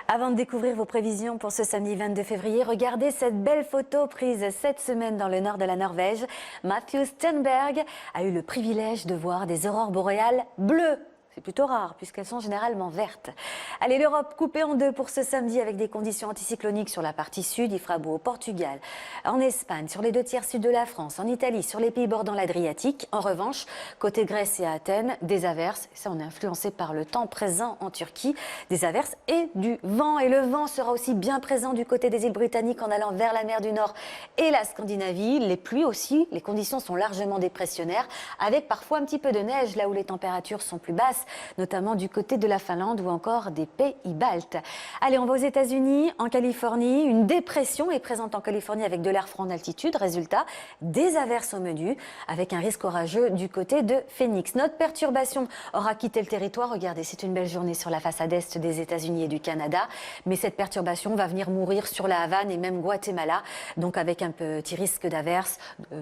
Avant de découvrir vos prévisions pour ce samedi 22 février, regardez cette belle photo prise cette semaine dans le nord de la Norvège. Matthew Stenberg a eu le privilège de voir des aurores boréales bleues. C'est plutôt rare puisqu'elles sont généralement vertes. Allez, l'Europe coupée en deux pour ce samedi avec des conditions anticycloniques sur la partie sud. Il fera beau au Portugal, en Espagne, sur les 2/3 sud de la France, en Italie, sur les pays bordant l'Adriatique. En revanche, côté Grèce et à Athènes, des averses. Ça, on est influencé par le temps présent en Turquie. Des averses et du vent. Et le vent sera aussi bien présent du côté des îles britanniques en allant vers la mer du Nord et la Scandinavie. Les pluies aussi. Les conditions sont largement dépressionnaires avec parfois un petit peu de neige là où les températures sont plus basses, notamment du côté de la Finlande ou encore des pays baltes. Allez, on va aux États-Unis, en Californie. Une dépression est présente en Californie avec de l'air froid en altitude. Résultat, des averses au menu avec un risque orageux du côté de Phoenix. Notre perturbation aura quitté le territoire. Regardez, c'est une belle journée sur la façade est des États-Unis et du Canada. Mais cette perturbation va venir mourir sur la Havane et même Guatemala. Donc avec un petit risque d'averse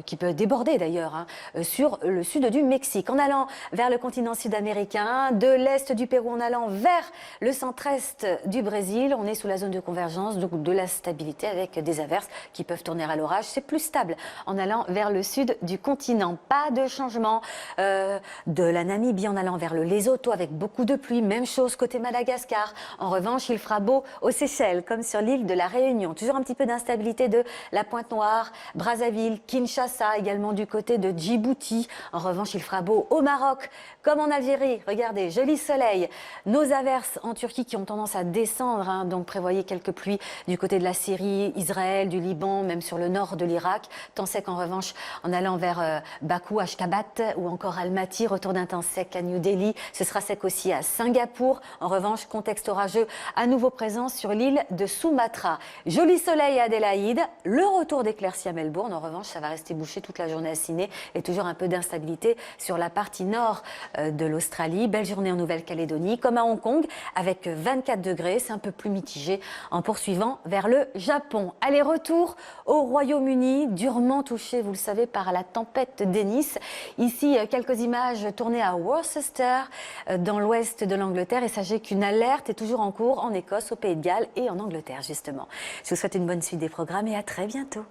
qui peut déborder d'ailleurs sur le sud du Mexique. En allant vers le continent sud-américain, de l'est du Pérou en allant vers le centre-est du Brésil. On est sous la zone de convergence, donc de la stabilité avec des averses qui peuvent tourner à l'orage. C'est plus stable en allant vers le sud du continent. Pas de changement de la Namibie en allant vers le Lesotho avec beaucoup de pluie. Même chose côté Madagascar. En revanche, il fera beau aux Seychelles comme sur l'île de la Réunion. Toujours un petit peu d'instabilité de la Pointe-Noire, Brazzaville, Kinshasa, également du côté de Djibouti. En revanche, il fera beau au Maroc comme en Algérie. Regardez, joli soleil. Nos averses en Turquie qui ont tendance à descendre, donc prévoyez quelques pluies du côté de la Syrie, Israël, du Liban, même sur le nord de l'Irak. Temps sec en revanche en allant vers Bakou, Ashgabat ou encore Almaty. Retour d'un temps sec à New Delhi. Ce sera sec aussi à Singapour. En revanche, contexte orageux à nouveau présent sur l'île de Sumatra. Joli soleil à Adélaïde. Le retour d'éclaircies à Melbourne. En revanche, ça va rester bouché toute la journée à Sydney et toujours un peu d'instabilité sur la partie nord de l'Australie. Belle journée en Nouvelle-Calédonie, comme à Hong Kong, avec 24 degrés. C'est un peu plus mitigé en poursuivant vers le Japon. Allez, retour au Royaume-Uni, durement touché, vous le savez, par la tempête Dennis. Ici, quelques images tournées à Worcester, dans l'ouest de l'Angleterre. Et sachez qu'une alerte est toujours en cours en Écosse, au Pays de Galles et en Angleterre, justement. Je vous souhaite une bonne suite des programmes et à très bientôt.